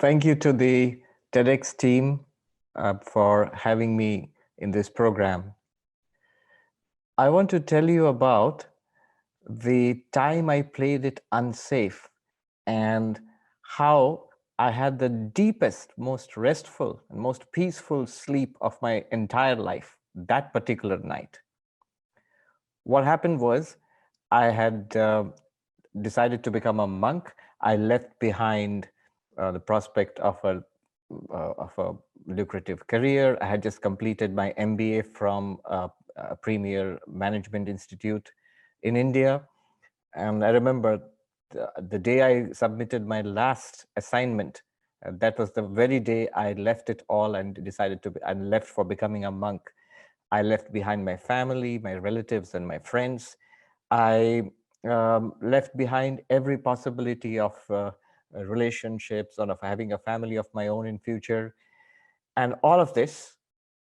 Thank you to the TEDx team for having me in this program. I want to tell you about the time I played it unsafe and how I had the deepest, most restful, and most peaceful sleep of my entire life that particular night. What happened was I had decided to become a monk. I left behind the prospect of a lucrative career. I had just completed my MBA from a premier management institute in India. And I remember the day I submitted my last assignment, that was the very day I left it all and decided to be, and left for becoming a monk. I left behind my family, my relatives, and my friends. I left behind every possibility of relationships or of having a family of my own in future, and all of this.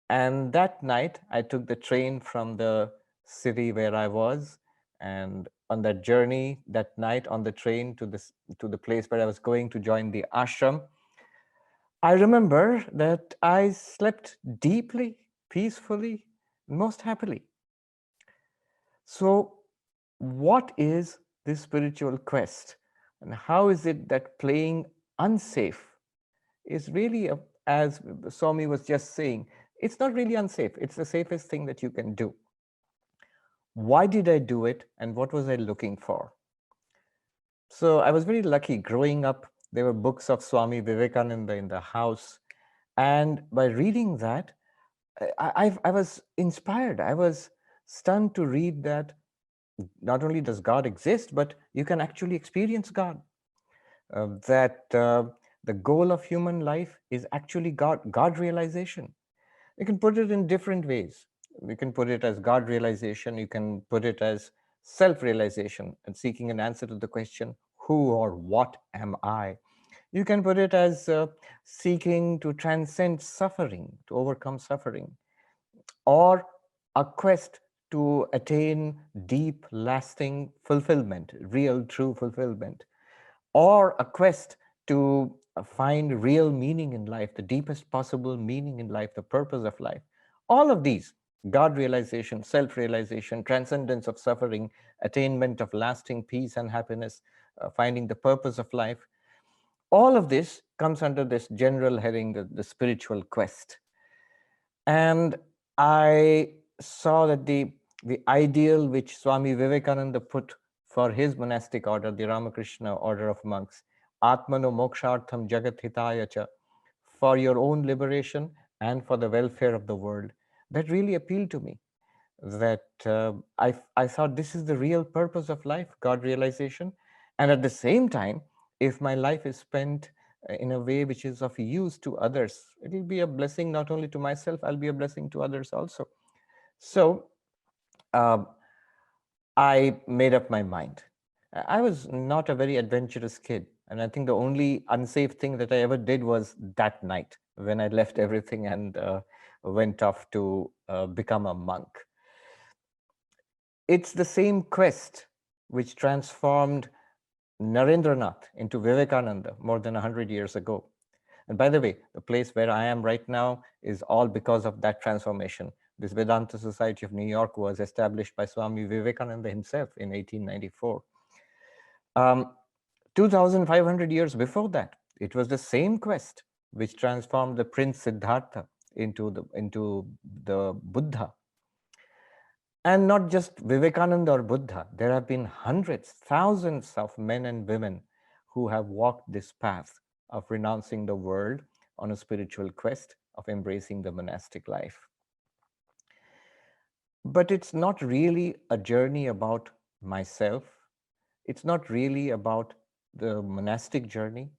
And that night, I took the train from the city where I was, and on that journey, that night on the train to the place where I was going to join the ashram, I remember that I slept deeply, peacefully, most happily. So, what is this spiritual quest, and how is it that playing unsafe is really, as Swami was just saying, it's not really unsafe. It's the safest thing that you can do. Why did I do it, and what was I looking for? So I was very lucky growing up. There were books of Swami Vivekananda in the house. And by reading that, I was inspired. I was stunned to read that not only does God exist, but you can actually experience God. That the goal of human life is actually God realization. You can put it in different ways. You can put it as God realization. You can put it as self-realization and seeking an answer to the question, who or what am I? You can put it as seeking to transcend suffering, to overcome suffering, or a quest to attain deep, lasting fulfillment, real, true fulfillment, or a quest to find real meaning in life, the deepest possible meaning in life, the purpose of life. All of these, God realization, self-realization, transcendence of suffering, attainment of lasting peace and happiness, finding the purpose of life, all of this comes under this general heading, the spiritual quest. And I saw that the ideal which Swami Vivekananda put for his monastic order, the Ramakrishna order of monks, Atmano Mokshartham Jagat Hitaya Cha, for your own liberation and for the welfare of the world, that really appealed to me. That I thought this is the real purpose of life, God realization. And at the same time, if my life is spent in a way which is of use to others, it will be a blessing not only to myself, I'll be a blessing to others also. So I made up my mind. I was not a very adventurous kid. And I think the only unsafe thing that I ever did was that night when I left everything and went off to become a monk. It's the same quest which transformed Narendranath into Vivekananda more than 100 years ago. And by the way, the place where I am right now is all because of that transformation. This Vedanta Society of New York was established by Swami Vivekananda himself in 1894. 2,500 years before that, it was the same quest which transformed the Prince Siddhartha into the Buddha. And not just Vivekananda or Buddha, there have been hundreds, thousands of men and women who have walked this path of renouncing the world on a spiritual quest of embracing the monastic life. But it's not really a journey about myself. It's not really about the monastic journey.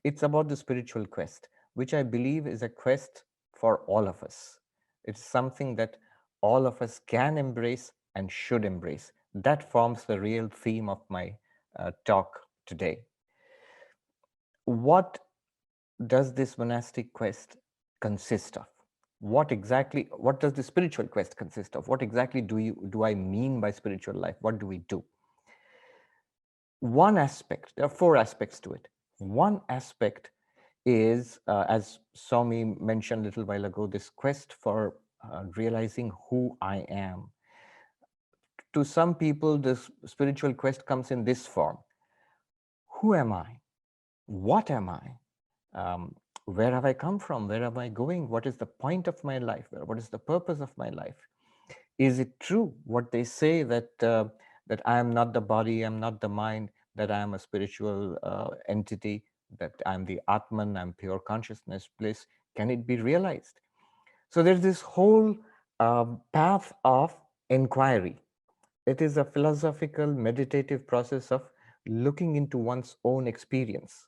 It's about the spiritual quest, which I believe is a quest for all of us. It's something that all of us can embrace and should embrace. That forms the real theme of my talk today. What does this monastic quest consist of? What does the spiritual quest consist of? What exactly do I mean by spiritual life? What do we do? One aspect, there are four aspects to it. One aspect is, as Swami mentioned a little while ago, this quest for realizing who I am. To some people, this spiritual quest comes in this form. Who am I? What am I? Where have I come from? Where am I going? What is the point of my life? What is the purpose of my life? Is it true what they say that that I am not the body, I'm not the mind, that I am a spiritual entity, that I'm the Atman, I'm pure consciousness, bliss? Can it be realized? So there's this whole path of inquiry. It is a philosophical, meditative process of looking into one's own experience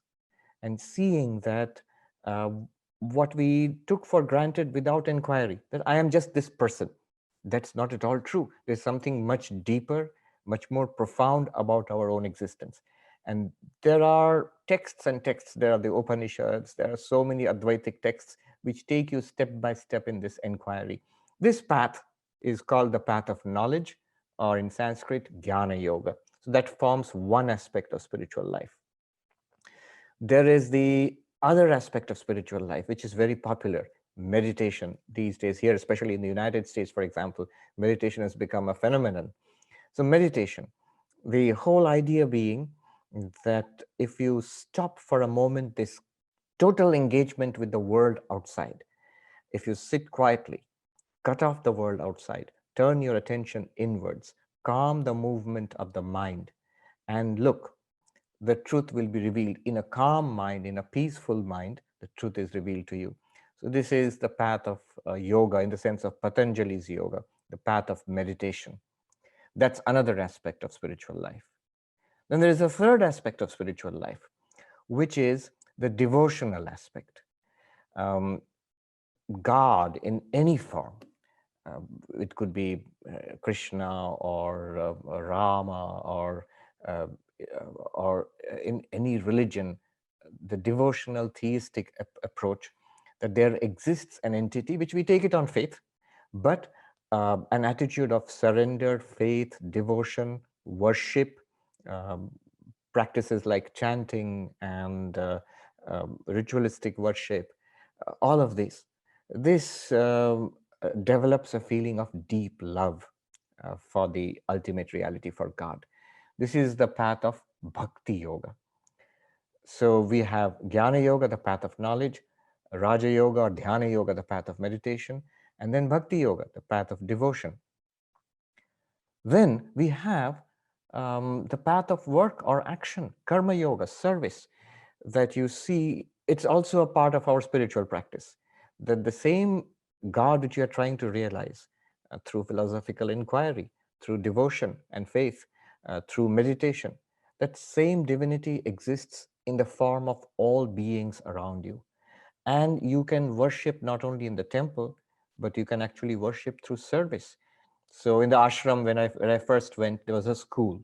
and seeing that uh, what we took for granted without inquiry, that I am just this person, that's not at all true. There's something much deeper, much more profound about our own existence. And there are texts and texts. There are the Upanishads. There are so many Advaitic texts which take you step by step in this inquiry. This path is called the path of knowledge, or in Sanskrit, Gyan Yoga. So that forms one aspect of spiritual life. There is the other aspect of spiritual life, which is very popular, meditation these days here, especially in the United States, for example. Meditation has become a phenomenon. So meditation, the whole idea being that if you stop for a moment this total engagement with the world outside, if you sit quietly, cut off the world outside, turn your attention inwards, calm the movement of the mind, and look, the truth will be revealed. In a calm mind, in a peaceful mind, the truth is revealed to you. So this is the path of yoga, in the sense of Patanjali's yoga, the path of meditation. That's another aspect of spiritual life. Then there is a third aspect of spiritual life, which is the devotional aspect. Um, God in any form, uh, it could be Krishna or Rama uh, or in any religion, the devotional theistic approach, that there exists an entity, which we take it on faith, but an attitude of surrender, faith, devotion, worship, um, practices like chanting and ritualistic worship, all of this. This develops a feeling of deep love for the ultimate reality, for God. This is the path of Bhakti Yoga. So we have Jnana Yoga, the path of knowledge, Raja Yoga or Dhyana Yoga, the path of meditation, and then Bhakti Yoga, the path of devotion. Then we have the path of work or action, Karma Yoga, service, that you see, it's also a part of our spiritual practice. That the same God which you are trying to realize through philosophical inquiry, through devotion and faith, through meditation, that same divinity exists in the form of all beings around you. And you can worship not only in the temple, but you can actually worship through service. So in the ashram, when I first went, there was a school.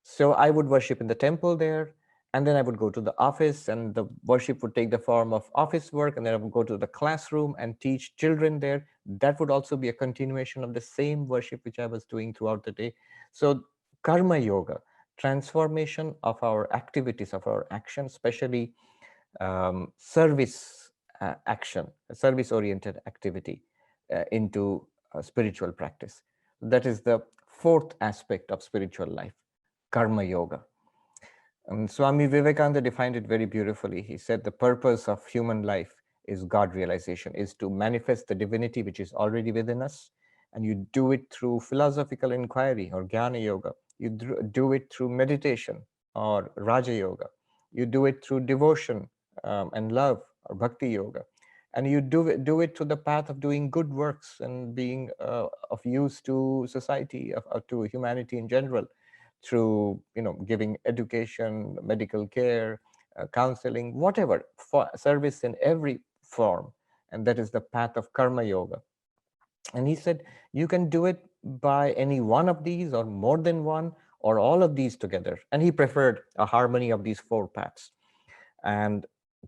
So I would worship in the temple there, and then I would go to the office, and the worship would take the form of office work, and then I would go to the classroom and teach children there. That would also be a continuation of the same worship which I was doing throughout the day. So Karma Yoga, transformation of our activities, of our actions, especially service action, service-oriented activity into spiritual practice. That is the fourth aspect of spiritual life, Karma Yoga. Swami Vivekananda defined it very beautifully. He said the purpose of human life is God realization, is to manifest the divinity which is already within us. And you do it through philosophical inquiry or Jnana Yoga. You do it through meditation or Raja Yoga. You do it through devotion and love or Bhakti Yoga. And you do it through the path of doing good works and being of use to society, to humanity in general, through giving education, medical care, counseling, whatever, for service in every form. And that is the path of Karma Yoga. And he said you can do it by any one of these or more than one or all of these together. And he preferred a harmony of these four paths. And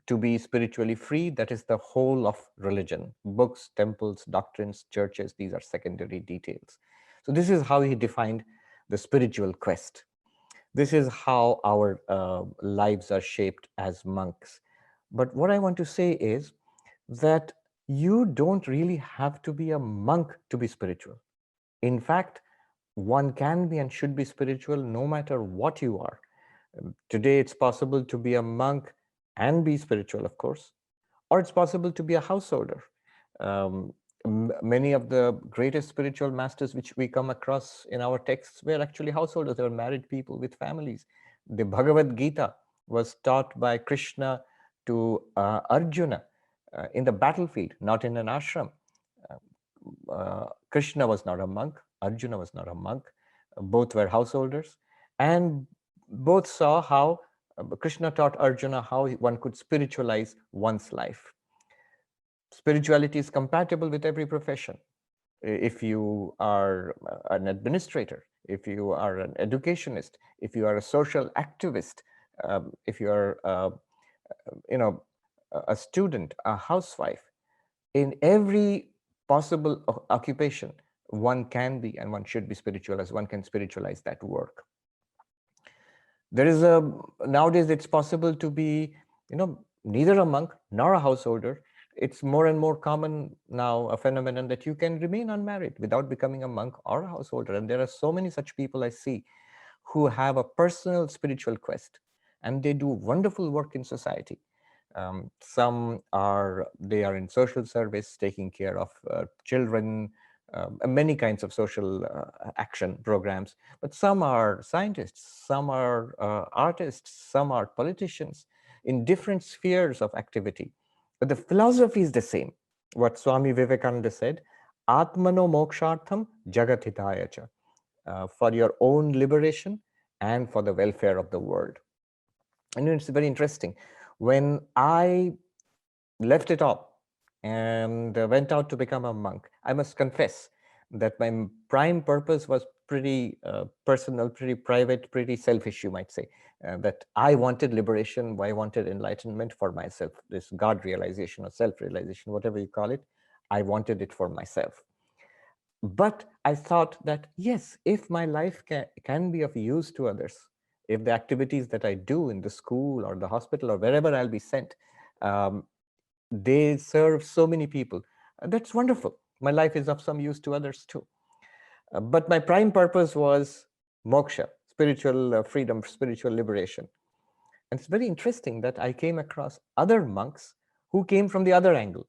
to be spiritually free, that is the whole of religion. Books, temples, doctrines, churches, these are secondary details. So this is how he defined the spiritual quest. This is how our lives are shaped as monks. But what I want to say is that you don't really have to be a monk to be spiritual. In fact, one can be and should be spiritual no matter what you are. Today, it's possible to be a monk and be spiritual, of course, or it's possible to be a householder. Um, Many of the greatest spiritual masters which we come across in our texts were actually householders. They were married people with families. The Bhagavad Gita was taught by Krishna to Arjuna in the battlefield, not in an ashram. Krishna was not a monk, Arjuna was not a monk. Both were householders, and both saw how Krishna taught Arjuna how one could spiritualize one's life. Spirituality is compatible with every profession. If you are an administrator, if you are an educationist, if you are a social activist, if you are, you know, a student, a housewife, in every possible occupation, one can be and one should be spiritual, as one can spiritualize that work. There is a, nowadays it's possible to be, neither a monk nor a householder. It's more and more common now, a phenomenon that you can remain unmarried without becoming a monk or a householder. And there are so many such people I see who have a personal spiritual quest, and they do wonderful work in society. Some are, they are in social service, taking care of children, many kinds of social action programs. But some are scientists, some are artists, some are politicians in different spheres of activity. But the philosophy is the same. What Swami Vivekananda said, Atmano mokshartham jagatithaya cha, for your own liberation and for the welfare of the world. And it's very interesting. When I left it all and went out to become a monk, I must confess that my prime purpose was pretty personal, pretty private, pretty selfish, you might say. That I wanted liberation, I wanted enlightenment for myself, this God realization or self-realization, whatever you call it. I wanted it for myself. But I thought that, yes, if my life can be of use to others, if the activities that I do in the school or the hospital or wherever I'll be sent, um, they serve so many people, that's wonderful. My life is of some use to others too. But my prime purpose was moksha, spiritual freedom, spiritual liberation. And it's very interesting that I came across other monks who came from the other angle.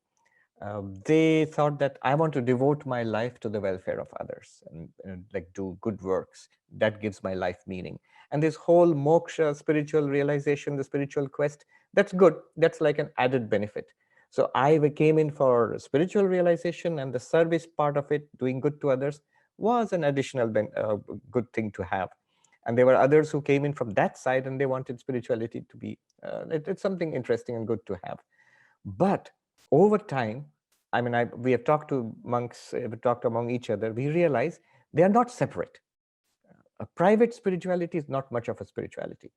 They thought that I want to devote my life to the welfare of others and like do good works. That gives my life meaning. And this whole moksha, spiritual realization, the spiritual quest, that's good. That's like an added benefit. So I came in for spiritual realization, and the service part of it, doing good to others, was an additional good thing to have. And there were others who came in from that side, and they wanted spirituality to be, it's something interesting and good to have. But over time, I mean, we have talked to monks, we talked among each other, we realize they are not separate. A private spirituality is not much of a spirituality.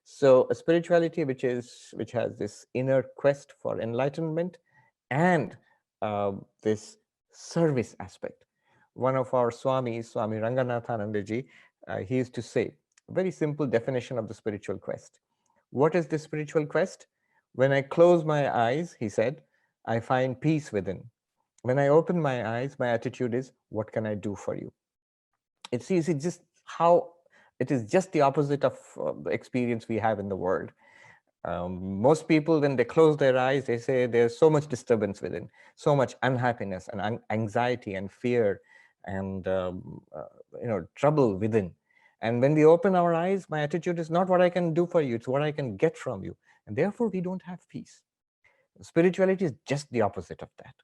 So a spirituality which has this inner quest for enlightenment and this service aspect. One of our Swamis, Swami Ranganathanandaji, he used to say, a very simple definition of the spiritual quest. What is the spiritual quest? When I close my eyes, he said, I find peace within. When I open my eyes, my attitude is, what can I do for you? It's just how it is just the opposite of the experience we have in the world. Most people, when they close their eyes, they say there's so much disturbance within, so much unhappiness and anxiety and fear and trouble within. And when we open our eyes, my attitude is not what I can do for you, it's what I can get from you. And therefore, we don't have peace. Spirituality is just the opposite of that,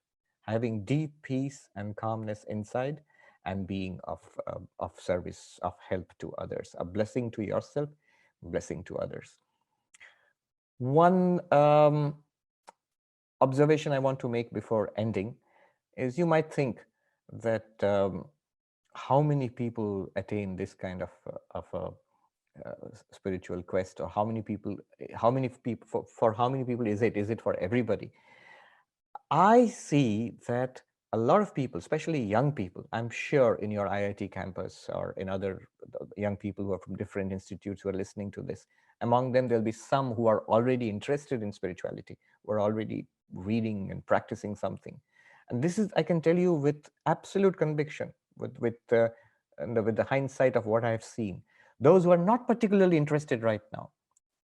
having deep peace and calmness inside and being of service, of help to others, a blessing to yourself, blessing to others. One observation I want to make before ending is, you might think that how many people attain this kind of a spiritual quest, or how many people for how many people is it for everybody? I see that a lot of people, especially young people, I'm sure in your IIT campus or in other young people who are from different institutes who are listening to this, Among them, there'll be some who are already interested in spirituality, who are already reading and practicing something. And this is, I can tell you with absolute conviction, with the hindsight of what I've seen. Those who are not particularly interested right now,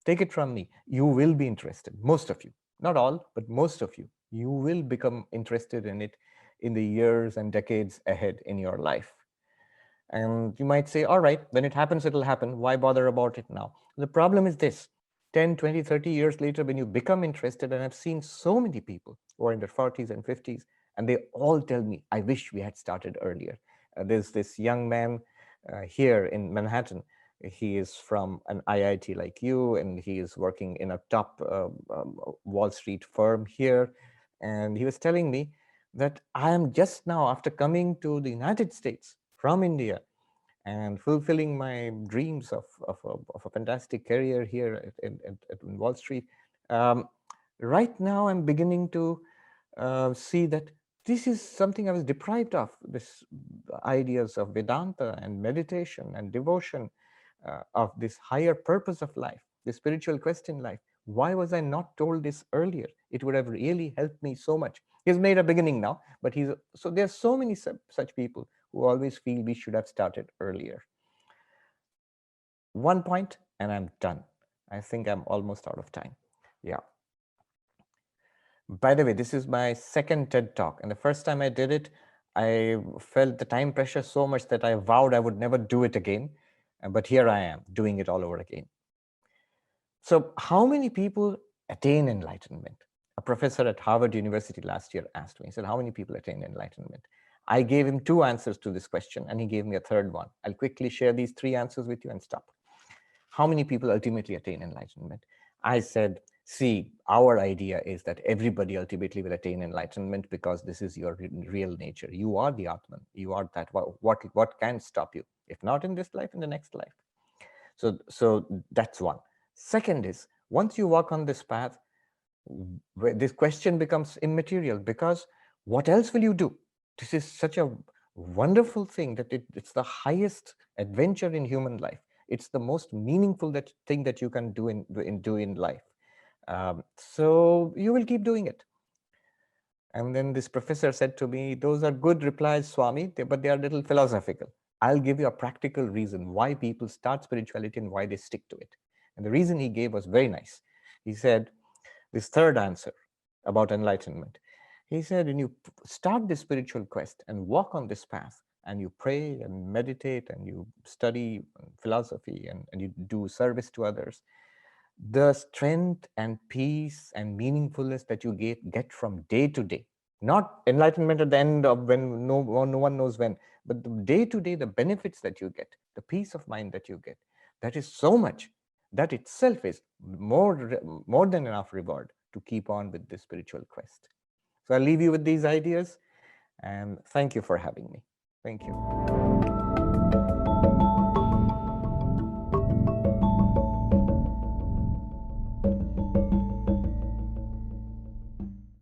take it from me, you will be interested, most of you, not all, but most of you. You will become interested in it in the years and decades ahead in your life. And you might say, all right, when it happens, it'll happen. Why bother about it now? The problem is this: 10, 20, 30 years later, when you become interested, and I've seen so many people who are in their 40s and 50s, and they all tell me, I wish we had started earlier. There's this young man here in Manhattan. He is from an IIT like you, and he is working in a top Wall Street firm here. And he was telling me that I am just now, after coming to the United States from India and fulfilling my dreams of a fantastic career here at Wall Street, right now I'm beginning to see that this is something I was deprived of, this ideas of Vedanta and meditation and devotion, of this higher purpose of life, the spiritual quest in life. Why was I not told this earlier? It would have really helped me so much. He's made a beginning now, but so there's so many such people who always feel we should have started earlier. One point and I'm done. I think I'm almost out of time. Yeah. By the way, this is my second TED Talk, and the first time I did it, I felt the time pressure so much that I vowed I would never do it again. But here I am doing it all over again. So how many people attain enlightenment? A professor at Harvard University last year asked me, he said, how many people attain enlightenment? I gave him 2 answers to this question, and he gave me a third one. I'll quickly share these 3 answers with you and stop. How many people ultimately attain enlightenment? I said, see, our idea is that everybody ultimately will attain enlightenment because this is your real nature. You are the Atman. You are that. What can stop you? If not in this life, in the next life. So that's one. Second is, once you walk on this path, this question becomes immaterial, because what else will you do? This is such a wonderful thing that it's the highest adventure in human life. It's the most meaningful thing that you can do in life. So you will keep doing it. And then this professor said to me, those are good replies, Swami, but they are a little philosophical. I'll give you a practical reason why people start spirituality and why they stick to it. And the reason he gave was very nice. He said, this third answer about enlightenment. He said, when you start this spiritual quest and walk on this path, and you pray and meditate and you study philosophy and you do service to others, the strength and peace and meaningfulness that you get from day to day, not enlightenment at the end of when no one knows when, but the day to day, the benefits that you get, the peace of mind that you get, that is so much, that itself is more than enough reward to keep on with this spiritual quest. So I'll leave you with these ideas, and thank you for having me. Thank you.